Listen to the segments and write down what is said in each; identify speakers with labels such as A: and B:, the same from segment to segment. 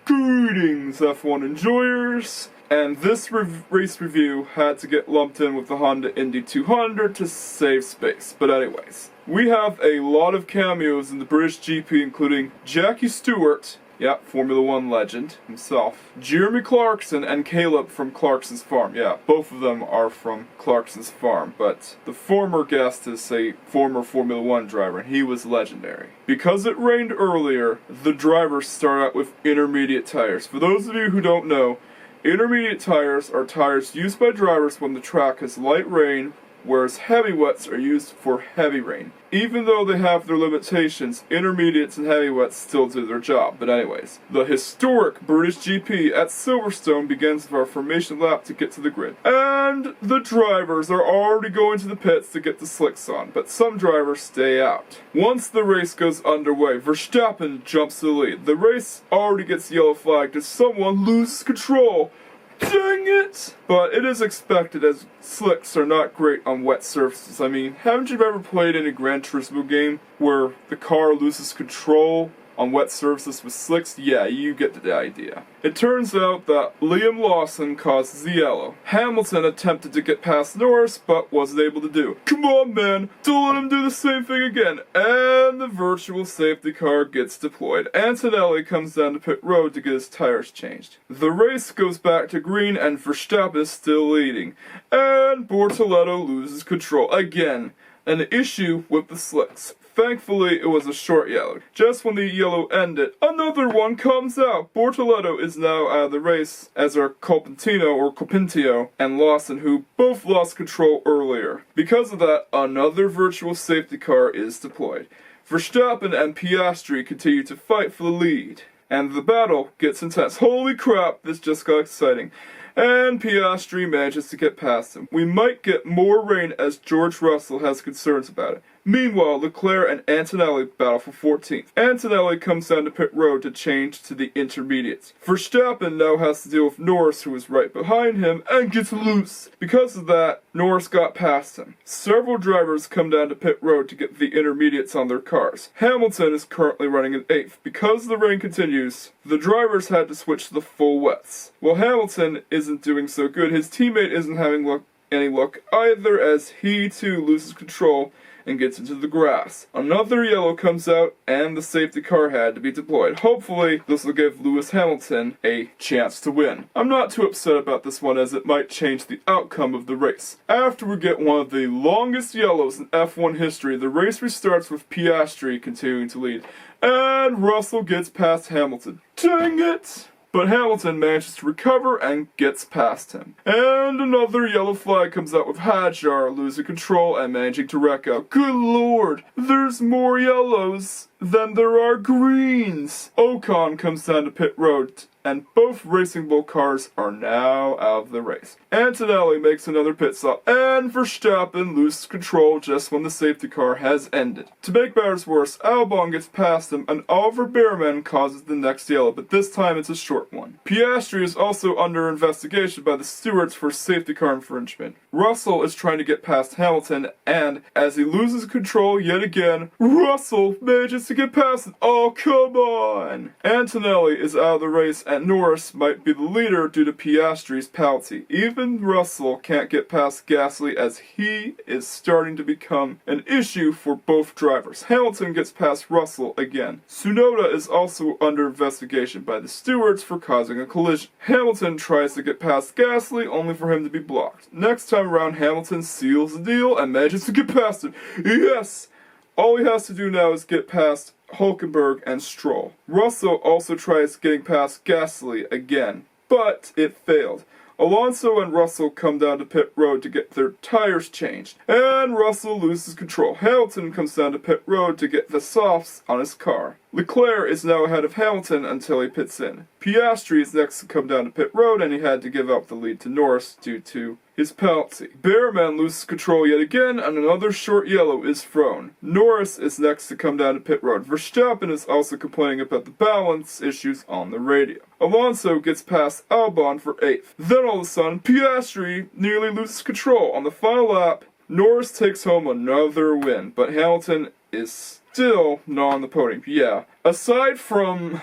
A: Greetings, F1 enjoyers! And this race review had to get lumped in with the Honda Indy 200 to save space. But anyways, we have a lot of cameos in the British GP, including Jackie Stewart, yeah, Formula 1 legend himself, Jeremy Clarkson, and Caleb from Clarkson's Farm. Yeah, both of them are from Clarkson's Farm, but the former guest is a former Formula 1 driver, and he was legendary. Because it rained earlier, the drivers start out with intermediate tires. For those of you who don't know, intermediate tires are tires used by drivers when the track has light rain, whereas heavy wets are used for heavy rain. Even though they have their limitations, intermediates and heavy wets still do their job. But anyways, the historic British GP at Silverstone begins with our formation lap to get to the grid. And the drivers are already going to the pits to get the slicks on, but some drivers stay out. Once the race goes underway, Verstappen jumps to the lead. The race already gets yellow flagged as someone loses control. Dang it! But it is expected, as slicks are not great on wet surfaces. I mean, haven't you ever played in a Gran Turismo game where the car loses control on wet surfaces with slicks? Yeah, you get the idea. It turns out that Liam Lawson causes the yellow. Hamilton attempted to get past Norris, but wasn't able to do. Come on, man, don't let him do the same thing again. And the virtual safety car gets deployed. Antonelli comes down to pit road to get his tires changed. The race goes back to green, and Verstappen is still leading. And Bortoleto loses control again. An issue with the slicks. Thankfully, it was a short yellow. Just when the yellow ended, another one comes out. Bortoleto is now out of the race, as are Colpintio and Lawson, who both lost control earlier. Because of that, another virtual safety car is deployed. Verstappen and Piastri continue to fight for the lead. And the battle gets intense. Holy crap, this just got exciting. And Piastri manages to get past him. We might get more rain as George Russell has concerns about it. Meanwhile, Leclerc and Antonelli battle for 14th. Antonelli comes down to pit road to change to the intermediates. Verstappen now has to deal with Norris, who is right behind him, and gets loose. Because of that, Norris got past him. Several drivers come down to pit road to get the intermediates on their cars. Hamilton is currently running in 8th. Because the rain continues, the drivers had to switch to the full wets. While Hamilton isn't doing so good, his teammate isn't having any luck either, as he too loses control and gets into the grass. Another yellow comes out, and the safety car had to be deployed. Hopefully, this will give Lewis Hamilton a chance to win. I'm not too upset about this one, as it might change the outcome of the race. After we get one of the longest yellows in F1 history, the race restarts with Piastri continuing to lead. And Russell gets past Hamilton. Dang it! But Hamilton manages to recover and gets past him. And another yellow flag comes out with Hadjar losing control and managing to wreck out. Good lord, there's more yellows than there are greens. Ocon comes down to pit road, and both Racing Bull cars are now out of the race. Antonelli makes another pit stop, and Verstappen loses control just when the safety car has ended. To make matters worse, Albon gets past him, and Oliver Behrman causes the next yellow, but this time it's a short one. Piastri is also under investigation by the stewards for safety car infringement. Russell is trying to get past Hamilton, and as he loses control yet again, Russell manages to get past him. Oh, come on! Antonelli is out of the race, and Norris might be the leader due to Piastri's penalty. Even Russell can't get past Gasly, as he is starting to become an issue for both drivers. Hamilton gets past Russell again. Tsunoda is also under investigation by the stewards for causing a collision. Hamilton tries to get past Gasly, only for him to be blocked. Next time around, Hamilton seals the deal and manages to get past him. Yes! All he has to do now is get past Hulkenburg and Stroll. Russell also tries getting past Gasly again, but it failed. Alonso and Russell come down to pit road to get their tires changed, and Russell loses control. Hamilton comes down to pit road to get the softs on his car. Leclerc is now ahead of Hamilton until he pits in. Piastri is next to come down to pit road, and he had to give up the lead to Norris due to his penalty. Bearman loses control yet again, and another short yellow is thrown. Norris is next to come down to pit road. Verstappen is also complaining about the balance issues on the radio. Alonso gets past Albon for 8th. Then all of a sudden, Piastri nearly loses control. On the final lap, Norris takes home another win, but Hamilton is still not on the podium. Yeah, aside from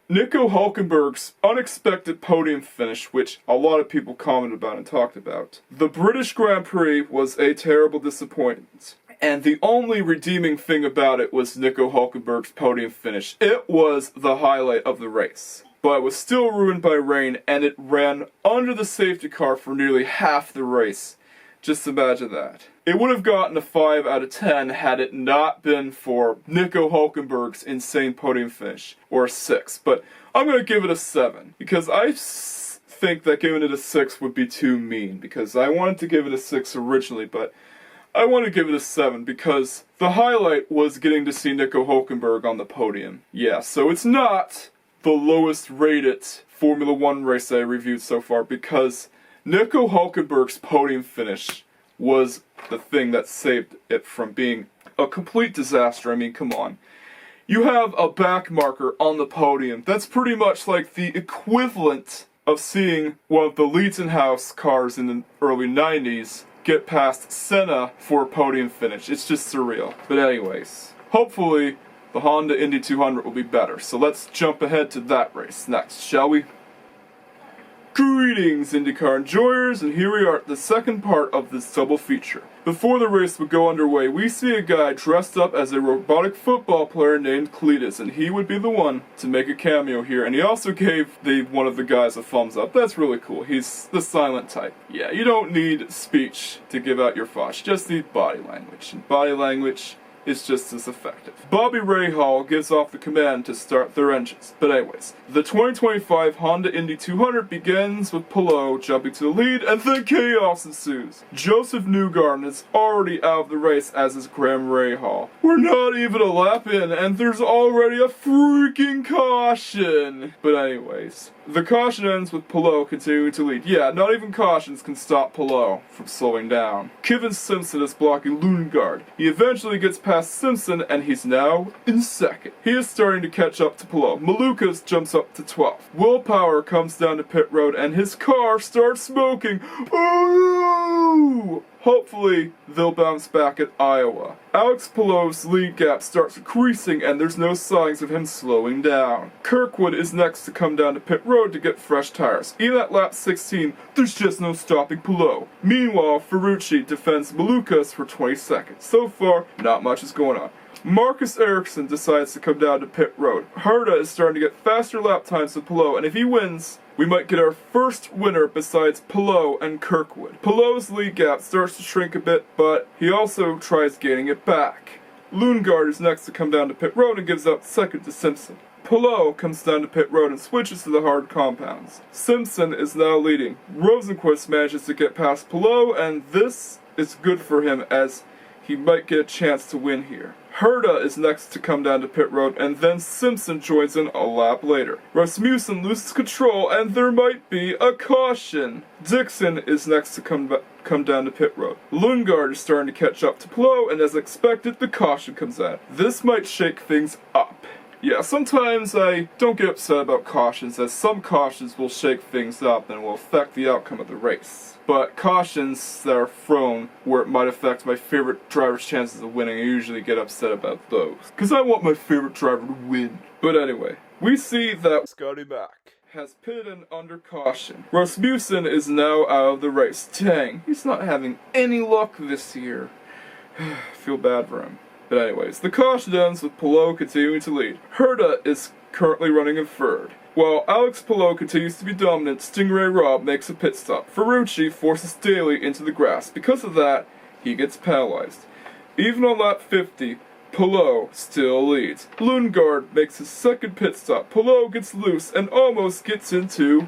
A: Nico Hulkenburg's unexpected podium finish, which a lot of people commented about and talked about, the British Grand Prix was a terrible disappointment. And the only redeeming thing about it was Nico Hulkenburg's podium finish. It was the highlight of the race. But it was still ruined by rain, and it ran under the safety car for nearly half the race. Just imagine that. It would have gotten a 5 out of 10 had it not been for Nico Hulkenberg's insane podium finish, or a 6. But I'm going to give it a 7, because I think that giving it a 6 would be too mean, because I wanted to give it a 6 originally, but I want to give it a 7, because the highlight was getting to see Nico Hulkenberg on the podium. Yeah, so it's not the lowest rated Formula 1 race I reviewed so far, because Nico Hulkenberg's podium finish was the thing that saved it from being a complete disaster. I mean, come on. You have a backmarker on the podium. That's pretty much like the equivalent of seeing one of the Liettenhaus cars in the early 90s get past Senna for a podium finish. It's just surreal. But anyways, hopefully the Honda Indy 200 will be better. So let's jump ahead to that race next, shall we? Greetings, IndyCar enjoyers, and here we are at the second part of this double feature. Before the race would go underway, we see a guy dressed up as a robotic football player named Cletus, and he would be the one to make a cameo here, and he also gave one of the guys a thumbs up. That's really cool. He's the silent type. Yeah, you don't need speech to give out your thoughts, you just need body language, and body language is just as effective. Bobby Rahal gives off the command to start their engines. But anyways, the 2025 Honda Indy 200 begins with Palou jumping to the lead, and then chaos ensues. Joseph Newgarden is already out of the race, as is Graham Rahal. We're not even a lap in, and there's already a freaking caution! But anyways, the caution ends with Palou continuing to lead. Yeah, not even cautions can stop Palou from slowing down. Kevin Simpson is blocking Lundgaard. He eventually gets past Simpson, and he's now in second. He is starting to catch up to Palou. Malukas jumps up to 12th. Will Power comes down to pit road, and his car starts smoking. Ooh! Hopefully, they'll bounce back at Iowa. Alex Palou's lead gap starts increasing, and there's no signs of him slowing down. Kirkwood is next to come down to pit road to get fresh tires. Even at lap 16, there's just no stopping Palou. Meanwhile, Ferrucci defends Malukas for 20 seconds. So far, not much is going on. Marcus Ericsson decides to come down to pit road. Herta is starting to get faster lap times than Palou, and if he wins, we might get our first winner besides Palou and Kirkwood. Palou's lead gap starts to shrink a bit, but he also tries gaining it back. Lundgaard is next to come down to pit road and gives up second to Simpson. Palou comes down to pit road and switches to the hard compounds. Simpson is now leading. Rosenqvist manages to get past Palou, and this is good for him as he might get a chance to win here. Herta is next to come down to pit road, and then Simpson joins in a lap later. Rasmussen loses control, and there might be a caution. Dixon is next to come down to pit road. Lundgaard is starting to catch up to Palou, and as expected, the caution comes out. This might shake things up. Yeah, sometimes I don't get upset about cautions, as some cautions will shake things up and will affect the outcome of the race. But cautions that are thrown where it might affect my favorite driver's chances of winning, I usually get upset about those, because I want my favorite driver to win. But anyway, we see that Scotty Mack has pitted in under caution. Rasmussen is now out of the race. Dang, he's not having any luck this year. Feel bad for him. But anyways, the caution ends with Palou continuing to lead. Herta is currently running in third. While Alex Palou continues to be dominant, Stingray Robb makes a pit stop. Ferrucci forces Daly into the grass. Because of that, he gets penalized. Even on lap 50, Palou still leads. Lundgaard makes his second pit stop. Palou gets loose and almost gets into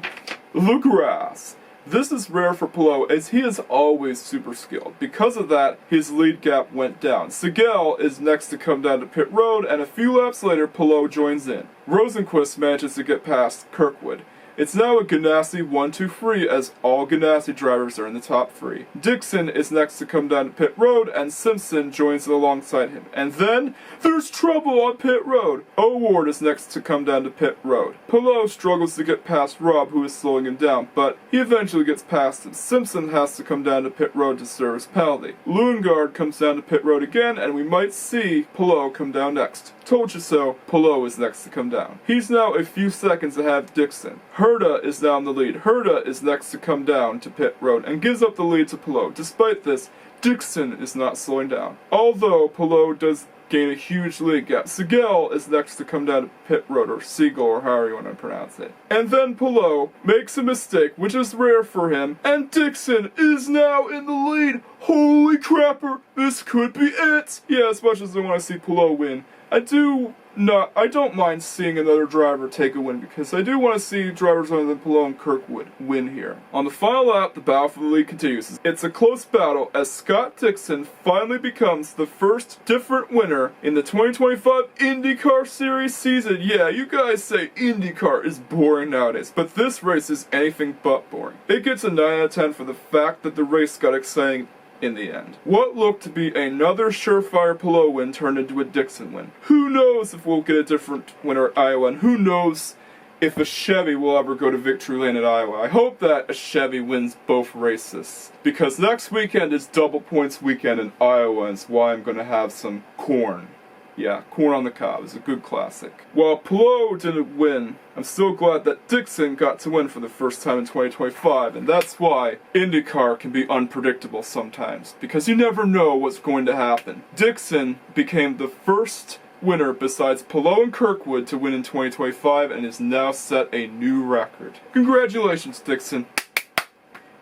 A: the grass. This is rare for Palou, as he is always super skilled. Because of that, his lead gap went down. Segel is next to come down to pit road, and a few laps later, Palou joins in. Rosenqvist manages to get past Kirkwood. It's now a Ganassi 1-2-3 as all Ganassi drivers are in the top 3. Dixon is next to come down to pit road and Simpson joins alongside him. And then there's trouble on pit road. O'Ward is next to come down to pit road. Palou struggles to get past Rob, who is slowing him down, but he eventually gets past him. Simpson has to come down to pit road to serve his penalty. Lundgaard comes down to pit road again, and we might see Palou come down next. Told you so, Palou is next to come down. He's now a few seconds ahead of Dixon. Herta is now in the lead. Herta is next to come down to pit road and gives up the lead to Palou. Despite this, Dixon is not slowing down. Although Palou does gain a huge lead gap. Segal is next to come down to pit road, or Seagull, or however you want to pronounce it. And then Palou makes a mistake, which is rare for him, and Dixon is now in the lead. Holy crapper, this could be it! Yeah, as much as I want to see Palou win, I don't mind seeing another driver take a win, because I do want to see drivers other than Palou and Kirkwood win here. On the final lap, the battle for the lead continues. It's a close battle as Scott Dixon finally becomes the first different winner in the 2025 IndyCar Series season. Yeah, you guys say IndyCar is boring nowadays, but this race is anything but boring. It gets a 9 out of 10 for the fact that the race got exciting in the end. What looked to be another surefire Palou win turned into a Dixon win. Who knows if we'll get a different winner at Iowa, and who knows if a Chevy will ever go to victory lane at Iowa. I hope that a Chevy wins both races, because next weekend is double points weekend in Iowa, and it's why I'm going to have some corn. Yeah, corn on the cob is a good classic. While Palou didn't win, I'm still glad that Dixon got to win for the first time in 2025, and that's why IndyCar can be unpredictable sometimes, because you never know what's going to happen. Dixon became the first winner besides Palou and Kirkwood to win in 2025 and has now set a new record. Congratulations, Dixon.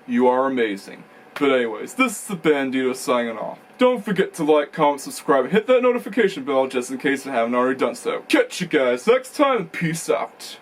A: You are amazing. But anyways, this is the Bandito signing off. Don't forget to like, comment, subscribe, and hit that notification bell just in case you haven't already done so. Catch you guys next time, and peace out.